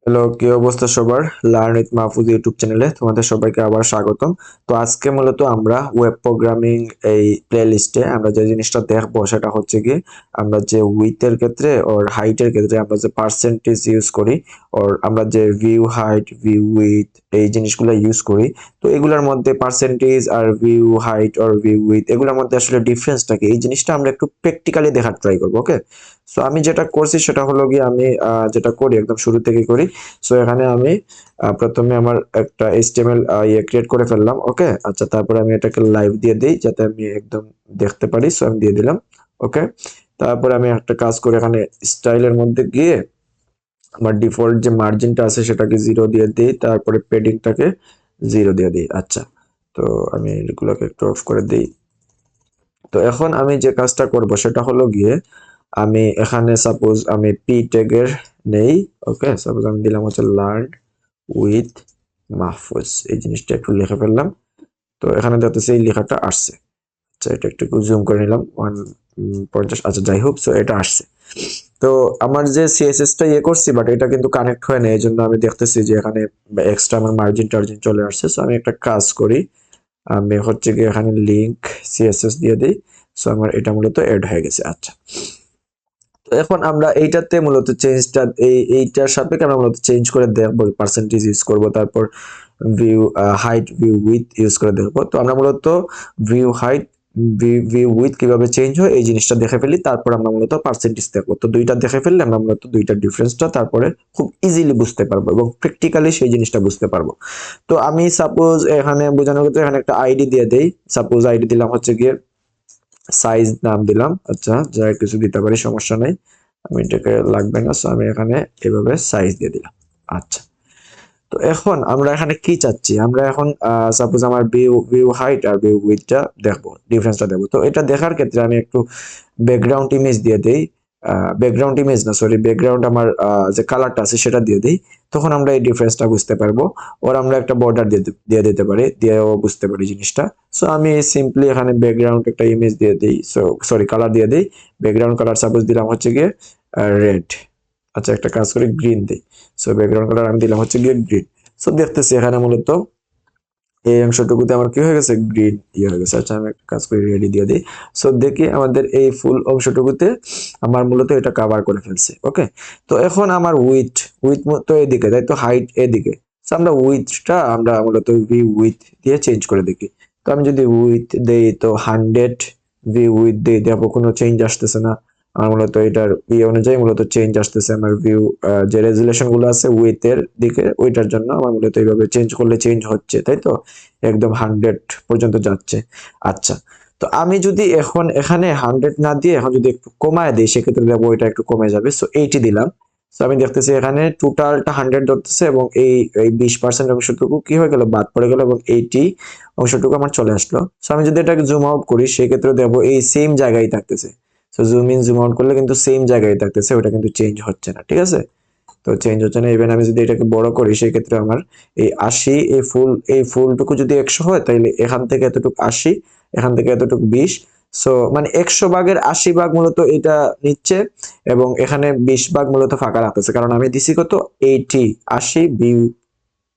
Hello, কি অবস্থা সবার? লার্ন উইথ মাহফুজ ইউটিউব চ্যানেলে তোমাদের সবাইকে আবার স্বাগতম। তো আজকে মূলত আমরা ওয়েব প্রোগ্রামিং এই প্লেলিস্টে আমরা যে জিনিসটা দেখবো সেটা হচ্ছে কি আমরা যে উইথের ক্ষেত্রে ওর হাইটের ক্ষেত্রে আমরা যে পার্সেন্টেজ ইউজ করি ওর আমরা যে ভিউ হাইট ভিউ উইথ এই জিনিসগুলো ইউজ করি। তো এগুলোর মধ্যে পার্সেন্টেজ আর ভিউ হাইট আর ভিউ উইথ এগুলোর মধ্যে আসলে ডিফারেন্সটা কি এই জিনিসটা আমরা একটু প্র্যাকটিক্যালি দেখার ট্রাই করবো। ওকে, সো আমি যেটা করছি সেটা হলো গিয়ে আমি যেটা করি একদম শুরু থেকে করি। সো এখানে আমি প্রথমে আমার একটা HTML ক্রিয়েট করে ফেললাম। ওকে, আচ্ছা, তারপরে আমি এটাকে লাইভ দিয়ে দিই যাতে আমি একদম দেখতে পারি। সো আমি দিয়ে দিলাম। ওকে, তারপরে আমি একটা কাজ করে এখানে স্টাইলের মধ্যে গিয়ে আমার ডিফল্ট যে মার্জিনটা আছে সেটাকে 0 দিয়ে দিই, তারপরে পেডিংটাকে 0 দিয়ে দিই। আচ্ছা, তো আমি এগুলোকে একটু অফ করে দিই। তো এখন আমি যে কাজটা করব সেটা হলো গিয়ে আমি এখানে সাপোজ আমি পি ট্যাগের নেই। ওকে, সাপোজ আমি দিলাম হচ্ছে লার্ন উইথ মাহফুজ, এই জিনিসটা একটু লিখে ফেললাম। তো এখানে দেখতেছি এই লেখাটা আসছে। আচ্ছা, এটা একটু জুম করে নিলাম 150। আচ্ছা, যাই হোক, সো এটা আসছে। তো আমার যে সিএসএসটা করছি বাট এটা কিন্তু কানেক্ট হয় না, এই জন্য আমি দেখতেছি যে এখানে এক্সট্রা আমার মার্জিন টার্জিন চলে আসছে। সো আমি একটা কাজ করি, আমি হচ্ছে কি এখানে লিংক সিএসএস দিয়ে দিই। সো আমার এটা মূলত এড হয়ে গেছে। আচ্ছা, তো এখন আমরা এইটাতে মূলত চেঞ্জটা এইটার সাপেক্ষে আমরা মূলত চেঞ্জ করে দেখবো, পার্সেন্টেজ ইউজ করব, তারপর view height view with use করে দেখবো। তো আমরা মূলত ভিউ হাইট ভিউ উইথ কিভাবে চেঞ্জ হয় এই জিনিসটা দেখে ফেলি, তারপর আমরা মূলত পার্সেন্টেজ দেখবো। তো দুইটা দেখে ফেললে আমরা মূলত দুইটার ডিফারেন্সটা তারপরে খুব ইজিলি বুঝতে পারবো এবং প্র্যাকটিক্যালি সেই জিনিসটা বুঝতে পারবো। তো আমি সাপোজ এখানে বোঝানোর ক্ষেত্রে এখানে একটা আইডি দিয়ে দেই। সাপোজ আইডি দিলাম হচ্ছে গিয়ে সাইজ নাম দিলাম। আচ্ছা, যা কিছু দিতে পারি, সমস্যা নাই, আমি এটাকে লাগবে না। সো আমি এখানে এভাবে সাইজ দিয়ে দিলাম। আচ্ছা, তো এখন আমরা এখানে কি চাচ্ছি, আমরা এখন সাপোজ আমার ভিউ ভিউ হাইট আর ভিউ উইডথটা দেখবো, ডিফারেন্সটা দেখবো। তো এটা দেখার ক্ষেত্রে আমি একটু ব্যাকগ্রাউন্ড ইমেজ দিয়ে দেই, ব্যাকগ্রাউন্ড ইমেজ না, সরি, ব্যাকগ্রাউন্ড আমার যে কালারটা আছে সেটা দিয়ে দিই। তখন আমরা এই ডিফারেন্সটা বুঝতে পারবো। ওর আমরা একটা বর্ডার দিয়ে দিতে পারি, দিয়েও বুঝতে পারি জিনিসটা। সো আমি সিম্পলি এখানে ব্যাকগ্রাউন্ড একটা ইমেজ দিয়ে দিই, সো সরি কালার দিয়ে দিই। ব্যাকগ্রাউন্ড কালার সাপোজ দিলাম হচ্ছে গিয়ে রেড। আচ্ছা, একটা কাজ করি, গ্রিন দিই। সো ব্যাকগ্রাউন্ড কালার আমি দিলাম হচ্ছে গিয়ে গ্রিন। সো দেখতেছি এখানে মূলত এই অংশটুকুতে আমার কি হয়ে গেছে, গ্রিন হয়ে গেছে। আচ্ছা, আমি একটা কাজ করি, রেডি দিয়ে দিই। সো দেখি আমাদের এই ফুল অংশটুকুতে আমার মূলত এটা কভার করে ফেলছে। ওকে, তো এখন আমার উইথ উইথ তো এদিকে, তাই তো হাইট এদিকে। সো আমরা উইথটা আমরা মূলত ভি উইথ দিয়ে চেঞ্জ করে দেখি। তো আমি যদি উইথ দেই তো 100, ভি উইথ দেই, দেখো কোনো চেঞ্জ আসতেছে না। আমার মূলত এটার অনুযায়ী মূলত চেঞ্জ আসতেছে আমার ভিউ, যে রেজুলেশন গুলো আছে উইথ এর দিকে ওইটার জন্য আমার মূলত এইভাবে চেঞ্জ করলে চেঞ্জ হচ্ছে, তাই তো একদম 100 পর্যন্ত যাচ্ছে। আচ্ছা, তো আমি যদি এখন এখানে 100 না দিয়ে এখন যদি একটু কমায় দিই সেক্ষেত্রে দেখবো এটা একটু কমে যাবে। সো 80 দিলাম। সো আমি দেখতেছি এখানে টোটালটা 100 ধরতেছে এবং এই এই 20% অংশটুকু কি হয়ে গেল, বাদ পড়ে গেল এবং 80 অংশটুকু আমার চলে আসলো। সো আমি যদি এটাকে জুম আউট করি সেক্ষেত্রে দেখবো এই সেম জায়গায় থাকতেছে। So zoom in zoom out করলে কিন্তু সেম জায়গায় থাকতেছে, ওটা কিন্তু চেঞ্জ হচ্ছে না। ঠিক আছে, তো চেঞ্জ হচ্ছে না। ইভেন আমি যদি এটাকে বড় করি সেই ক্ষেত্রে আমার এই 80, এই ফুলটুকু যদি 100 হয় তাহলে এখান থেকে এতটুকু 80, এখান থেকে এতটুকু 20। সো মানে 100 ভাগের 80 ভাগ মূলত এটা নিচ্ছে এবং এখানে 20 ভাগ মূলত ফাঁকা রাখতেছে, কারণ আমি দিছি কত, 80, 80 ভিউ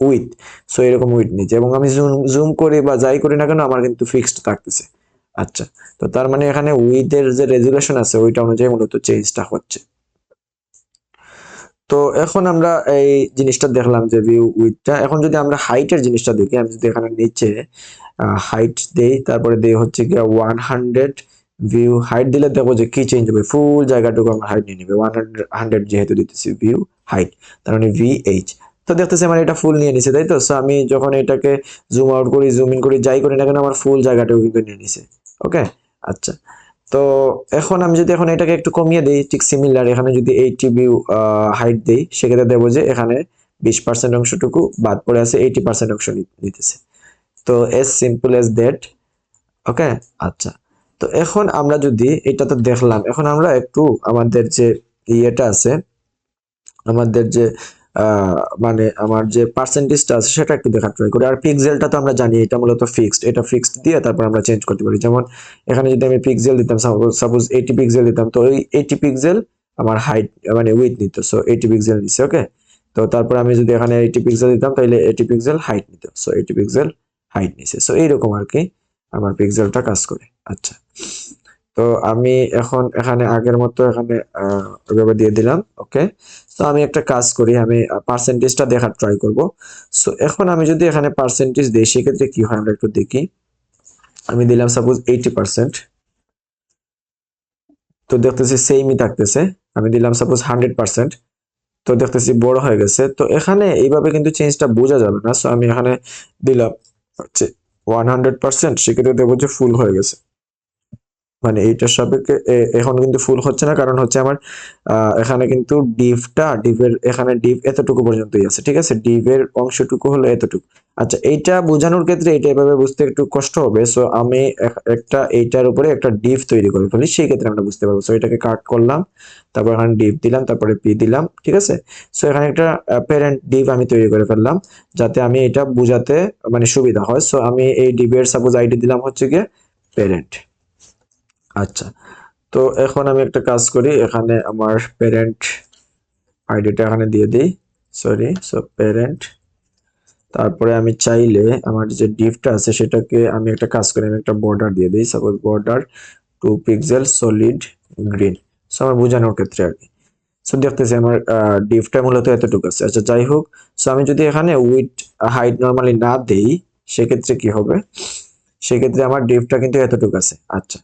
উইথ। সো এরকম উইথ নিচ্ছে এবং আমি জুম জুম করি বা যাই করি না কেন আমার কিন্তু ফিক্সড থাকতেছে। আচ্ছা, তো তার মানে এখানে উইথ এর যে রেজুলেশন আছে ওইটা অনুযায়ী মূলত চেঞ্জটা হচ্ছে। তো এখন আমরা এই জিনিসটা দেখলাম যে ভিউ উইথটা। এখন যদি আমরা হাইটের জিনিসটা দেখি, আমি যদি এখানে নিচে হাইট দেই, তারপরে দেই হচ্ছে গিয়ে 100, ভিউ হাইট দিলে দেখবো যে কি চেঞ্জ হবে, ফুল জায়গাটুকু আমার হাইট নিয়ে নেবে। 100 যেহেতু দিতেছি ভিউ হাইট, তার মানে VH। তো দেখতেছি আমার এটা ফুল নিয়ে নিছে, তাই তো। সো আমি যখন এটাকে জুম আউট করি জুম ইন করি যাই করি না কেন আমার ফুল জায়গাটাও কিন্তু নিয়ে নিছে। ওকে, আচ্ছা, তো এখন আমি যদি এখন এটাকে একটু কমিয়ে দিই, ঠিক সিমিলার এখানে যদি 80 ভিউ হাইট দেই সেক্ষেত্রে দেবো যে এখানে 20% অংশটুকু বাদ পড়ে আছে, 80% অংশ নিতেছে। তো এস সিম্পল এস দ্যাট। ওকে, আচ্ছা, তো এখন আমরা যদি এটা তো দেখলাম, এখন আমরা একটু আমাদের যে ইয়েটা আছে, আমাদের যে মানে আমার যে পার্সেন্টেজটা আছে সেটা একটু দেখার ট্রাই করি। আর পিক্সেলটা তো আমরা জানি এটা মূলত ফিক্সড, এটা ফিক্সড দিয়ে তারপর আমরা চেঞ্জ করতে পারি। যেমন এখানে যদি আমি পিক্সেল দিতাম, সাপোজ 80 পিক্সেল দিতাম, তো ওই 80 পিক্সেল আমার হাইট মানে উইথ নিত। সো 80 পিক্সেল নিচ্ছে। ওকে, তো তো তারপর আমি যদি এখানে 80 পিক্সেল দিতাম তাহলে 80 পিক্সেল হাইট নিত, সো 80 পিক্সেল হাইট নিছে। সো এইরকম আর কি আমার পিক্সেলটা কাজ করে। আচ্ছা, তো আমি এখন এখানে আগের মতো এখানে ওইভাবে দিয়ে দিলাম। ওকে, তো আমি একটা কাজ করি, আমি পার্সেন্টেজটা দেখার ট্রাই করব। সো এখন আমি যদি এখানে পার্সেন্টেজ দিই সেক্ষেত্রে কি হয় আমরা একটু দেখি। আমি দিলাম সাপোজ 80%, তো দেখতেছি সেমই থাকতেছে। আমি দিলাম সাপোজ 100%, তো দেখতেছি বড় হয়ে গেছে। তো এখানে এইভাবে কিন্তু চেঞ্জটা বোঝা যাবে না। সো আমি এখানে দিলাম হচ্ছে 100%, সেক্ষেত্রে দেখবো যে ফুল হয়ে গেছে। মানে এইটার সাপেক্ষে এখন কিন্তু ফুল হচ্ছে না, কারণ হচ্ছে আমার এখানে কিন্তু ডিভের এখানে ডিভ এতটুকু পর্যন্তই আছে, ঠিক আছে, ডিভের অংশটুকু হলো এতটুকু। আচ্ছা, এইটা বোঝানোর ক্ষেত্রে এটা এভাবে বুঝতে একটু কষ্ট হবে। সো আমি একটা এইটার উপরে একটা ডিভ তৈরি করে ফেলি, সেই ক্ষেত্রে আমরা বুঝতে পারবো। সো এটাকে কাট করলাম, তারপর এখানে ডিভ দিলাম, তারপরে পি দিলাম, ঠিক আছে। সো এখানে একটা প্যারেন্ট ডিভ আমি তৈরি করে ফেললাম, যাতে আমি এটা বোঝাতে মানে সুবিধা হয়। সো আমি এই ডিভের সাপোজ আইডি দিলাম হচ্ছে গিয়ে প্যারেন্ট। আচ্ছা, তো এখন আমি একটা কাজ করি, এখানে আমার প্যারেন্ট আইডিটা এখানে দিয়ে দিই, সরি, সো প্যারেন্ট। তারপরে আমি চাইলে আমার যে ডিভটা আছে সেটাকে আমি একটা কাজ করি, আমি একটা বর্ডার দিয়ে দিই, suppose border 2 pixel solid green. So আমার বোঝানোর ক্ষেত্রে আর কি। সো দেখতেছি আমার ডিভটা মূলত এতটুকু আছে। আচ্ছা, যাই হোক, সো আমি যদি এখানে উইথ হাইট নর্মালি না দেই সেক্ষেত্রে কি হবে, সেক্ষেত্রে আমার ডিভটা কিন্তু এতটুকু আছে। আচ্ছা,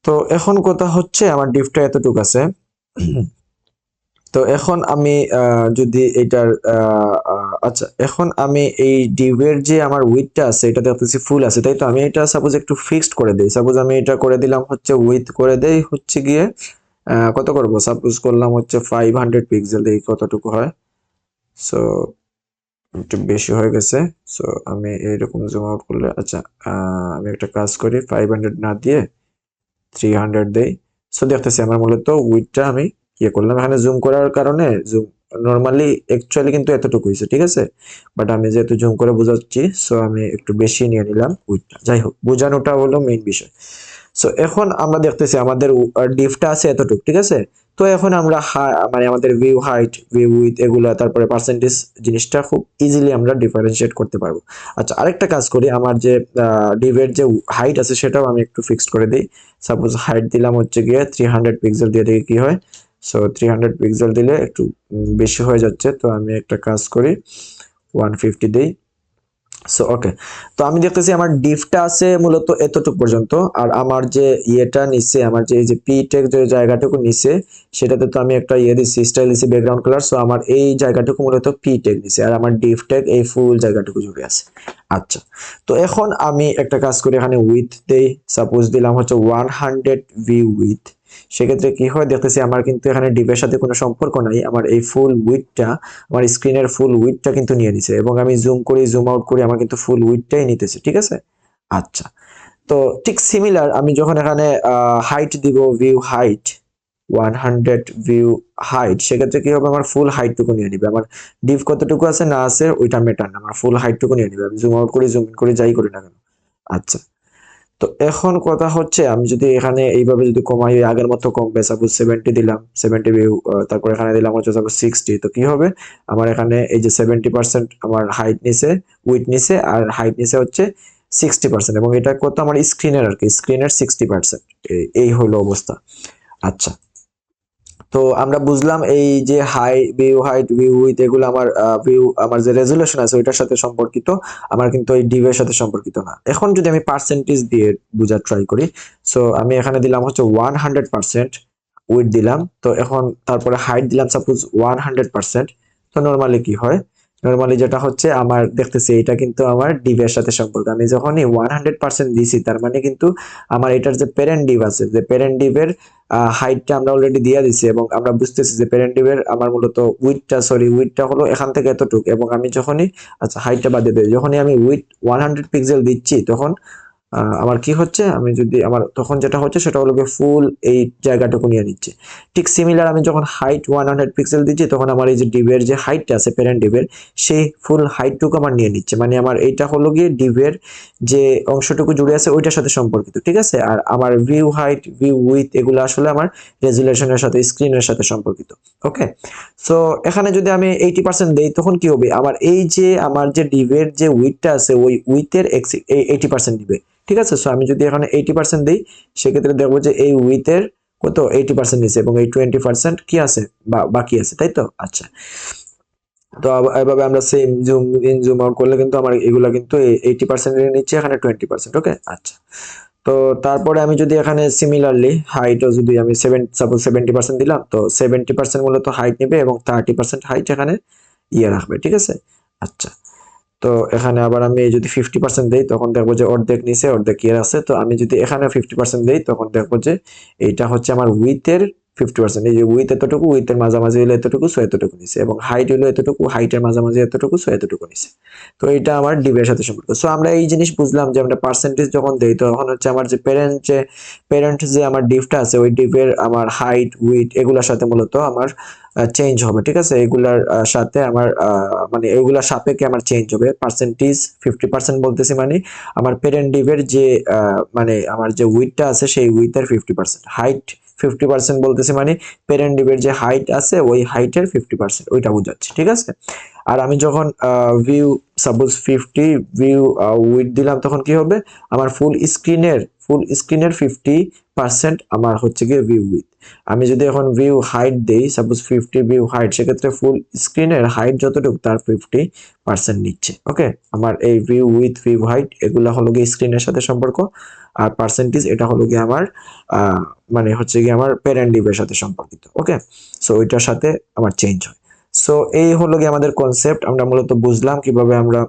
তো এখন কথা হচ্ছে আমার ডিভটা এতটুকু আছে। তো এখন আমি যদি এটার আচ্ছা, এখন আমি এই ডিভের যে আমার উইথটা আছে এটা দেখতেছি ফুল আছে, তাই তো। আমি এটা সাপোজ একটু ফিক্সড করে দেই, সাপোজ আমি এটা করে দিলাম হচ্ছে উইথ করে দেই হচ্ছে গিয়ে কত করব, সাপোজ করলাম হচ্ছে 500 পিক্সেল, দেখি কতটুকু হয়। সো একটু বেশি হয়ে গেছে। সো আমি এইরকম জুম আউট করলে, আচ্ছা, আমি একটা কাজ করি, 500 না দিয়ে 300 দেই। সো দেখতেছি আমার মূলত উইথটা আমি ইয়ে করলাম, এখানে জুম করার কারণে জুম নরমালি অ্যাকচুয়ালি কিন্তু এতটুকু হয়েছে, ঠিক আছে, বাট আমি যেহেতু জুম করে বোঝাচ্ছি সো আমি একটু বেশি নিয়ে নিলাম উইথটা। যাই হোক, বোঝানোটা হলো মেইন বিষয়। সো এখন আমরা দেখতেছি আমাদের ডিফটা আছে এতটুকু, ঠিক আছে। তো এখন আমরা মানে আমাদের ভিউ হাইট, ভিউ উইথ এগুলা, তারপরে পার্সেন্টেজ জিনিসটা খুব ইজিলি আমরা ডিফারেন্সিয়েট করতে পারবো। আচ্ছা, আরেকটা কাজ করি, আমার যে ডিভের যে হাইট আছে সেটাও আমি একটু ফিক্সড করে দিই। সাপোজ হাইট দিলাম হচ্ছে গিয়ে 300 পিক্সেল, দিয়ে দেখি কি হয়। সো 300 পিক্সেল দিলে একটু বেশি হয়ে যাচ্ছে, তো আমি একটা কাজ করি, 150 দিই। সো ওকে, তো আমি দেখতেছি আমার ডিফটা আছে মূলত এতটুকু পর্যন্ত, আর আমার যে ইয়েটা নিচে, আমার যে এই যে পি টেক যে জায়গাটুকু নিচে সেটাতে তো আমি একটা ইয়ে দিচ্ছি, স্টাইল দিচ্ছি ব্যাকগ্রাউন্ড কালার। সো আমার এই জায়গাটুকু মূলত পি টেক নিচে, আর আমার ডিফ টেক এই ফুল জায়গাটুকু জুড়ে আছে। আচ্ছা, তো এখন আমি একটা কাজ করি, এখানে উইথ দেই, সাপোজ দিলাম হচ্ছে 100 ভিউ উইথ। সেক্ষেত্রে কি হয় দেখতেছি আমার কিন্তু এখানে ডিভের সাথে কোনো সম্পর্ক নাই, আমার এই ফুল উইথটা, আমার স্ক্রিনের ফুল উইথটা কিন্তু নিয়ে নিছে, এবং আমি জুম করি জুম আউট করি আমার কিন্তু ফুল উইথটাই নিতেছে, ঠিক আছে। আচ্ছা, তো ঠিক সিমিলার আমি যখন এখানে হাইট দিব, ভিউ হাইট 100 ভিউ হাইট, সেক্ষেত্রে কি হবে, আমার ফুল হাইটটুকু নিয়ে নিবে। আমার ডিভ কতটুকু আছে না আছে ওইটা ম্যাটার না, আমার ফুল হাইটটুকু নিয়ে নিবে, আমি জুম আউট করি জুম ইন করি যাই করি না কেন। আচ্ছা, তো এখন কথা হচ্ছে আমি যদি এখানে এইভাবে যদি কমাই, আগের মতো কমবে, সাপোজ 70 দিলাম, 70 ভিউ, তারপর এখানে দিলাম হচ্ছে সাপোজ 60, তো কি হবে, আমার এখানে এই যে 70% আমার হাইট নিচে, উইথ নিচে, আর হাইট নিচে হচ্ছে 60%, এবং এটা কত আমার স্ক্রিনের আর কি, স্ক্রিনের 60%। এই হলো অবস্থা। আচ্ছা, তো আমরা বুঝলাম এই যে ভিউ হাইট, ভিউ উইথ এগুলো আমার ভিউ, আমার যে রেজুলেশন আছে ওইটার সাথে সম্পর্কিত, আমার কিন্তু এই ডিভের সাথে সম্পর্কিত না। এখন যদি আমি পার্সেন্টেজ দিয়ে বোঝার ট্রাই করি, সো আমি এখানে দিলাম হচ্ছে 100% উইথ দিলাম, তো এখন তারপরে হাইট দিলাম সাপোজ 100%। তো নর্মালি কি হয়, নর্মালি যেটা হচ্ছে আমার দেখতেছি এটা কিন্তু আমার ডিভের সাথে সম্পর্ক, আমি যখনই 100% দিছি তার মানে কিন্তু আমার এটার যে প্যারেন্ট ডিভ আছে, যে প্যারেন্ট ডিভের হাইটটা আমরা অলরেডি দিয়ে দিছি, এবং আমরা বুঝতেছি যে প্যারেন্টিভের আমার মূলত উইথটা হলো এখান থেকে এতটুকু, এবং আমি যখনই, আচ্ছা হাইটটা বাদ দিয়ে দিই, যখনই আমি উইথ 100 পিক্সেল দিচ্ছি তখন আমার কি হচ্ছে, আমি যদি আমার তখন যেটা হচ্ছে সেটা হলো গিয়ে ফুল এই জায়গাটুকু নিয়ে নিচ্ছে। ঠিক সিমিলার আমি যখন হাইট 100 পিক্সেল দিচ্ছি তখন আমার এই যে ডিভের যে হাইটটা আছে প্যারেন্ট ডিভের সেই ফুল হাইটটুকু আমার নিয়ে নিচ্ছে, মানে আমার এইটা হলো গিয়ে ডিভের যে অংশটুকু জুড়ে আছে ওইটার সাথে সম্পর্কিত, ঠিক আছে। আর আমার ভিউ হাইট ভিউ উইথ এগুলো আসলে আমার রেজুলেশনের সাথে স্ক্রিনের সাথে সম্পর্কিত। ওকে, সো এখানে যদি আমি 80% দেই তখন কি হবে, আমার এই যে আমার যে ডিভের যে উইথটা আছে ওই উইথের 80% দিবে, ঠিক আছে। সো আমি যদি এখানে 80% দিই সেক্ষেত্রে দেখবো যে এই উইথের কত 80% নিচ্ছে এবং এই 20% কি আছে বাকি আছে, তাই তো। আচ্ছা, তো এভাবে আমরা same zoom in zoom out করলে কিন্তু আমার এগুলা কিন্তু 80% এর নিচ্ছে, এখানে 20%। ওকে, আচ্ছা। তো তারপরে আমি যদি এখানে সিমিলারলি হাইটও যদি আমি সাপোজ 70% দিলাম, তো 70% মূলত হাইট নেবে এবং 30% হাইট এখানে রাখবে, ঠিক আছে। আচ্ছা, তো এখানে আবার আমি যদি 50% দেই তখন দেখবো যে অর্ধেক নিচে অর্ধেক আছে। তো আমি যদি এখানে 50% দেই তখন দেখবো যে এইটা হচ্ছে আমার উইথের 50%, এই যে উইথ এতটুকু, উইথের মাঝামাঝি হলো এতটুকু, সো এতটুকু নিচে, এবং হাইট হলো এতটুকু, হাইটের মাঝামাঝি এতটুকু, সো এতটুকু নিচে। তো এটা আমার ডিভের সাথে সম্পর্ক। সো আমরা এই জিনিস বুঝলাম যে আমরা পার্সেন্টেজ যখন দেই তখন হচ্ছে আমার যে প্যারেন্ট যে আমার ডিভটা আছে ওই ডিভের আমার হাইট উইথ এগুলোর সাথে মূলত আমার চেঞ্জ হবে, ঠিক আছে। এগুলার সাথে আমার মানে এগুলার সাপেক্ষে আমার চেঞ্জ হবে। পার্সেন্টেজ 50% বলতেছি, মানে আমার প্যারেন্ট ডিভের যে মানে আমার যে উইথটা আছে সেই উইথের 50%, হাইট 50% বলতেছি, মানে প্যারেন্ট ডিভের যে হাইট আছে ওই হাইটের 50% ওইটা বোঝাচ্ছে, ঠিক আছে। আর আমি যখন ভিউ সাপোজ 50 ভিউ উইথ দিলাম তখন কি হবে, আমার ফুল স্ক্রিনের 50% আমার হচ্ছে গিয়ে ভিউ উইথ। আমি যদি এখন ভিউ হাইট দেই সাপোজ 50 ভিউ হাইট, সেক্ষেত্রে ফুল স্ক্রিনের হাইট যতটুকু তার 50% নিচ্ছে। ওকে, আমার এই ভিউ উইথ ভিউ হাইট এগুলা হলো গিয়ে স্ক্রিনের সাথে সম্পর্ক, আর পার্সেন্টেজ এটা হলো গিয়ে আমার মানে হচ্ছে গিয়ে আমার প্যারেন্ট ডিভের সাথে সম্পর্কিত। ওকে, সো ওইটার সাথে আমার চেঞ্জ হয়। সো এই হলো গিয়ে আমাদের কনসেপ্ট, আমরা মূলত বুঝলাম কিভাবে আমরা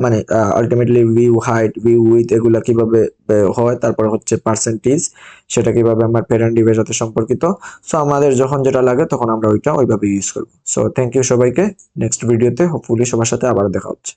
মানে ultimately view height view with এগুলা কিভাবে হয়, তারপর হচ্ছে পার্সেন্টেজ সেটা কিভাবে আমার প্যারেন্ট ডিভের সাথে সম্পর্কিত। সো আমাদের যখন যেটা লাগে তখন আমরা ওইটা ওইভাবে ইউজ করবো। সো থ্যাংক ইউ সবাইকে, নেক্সট ভিডিওতে হোপফুলি সবার সাথে আবার দেখা হচ্ছে।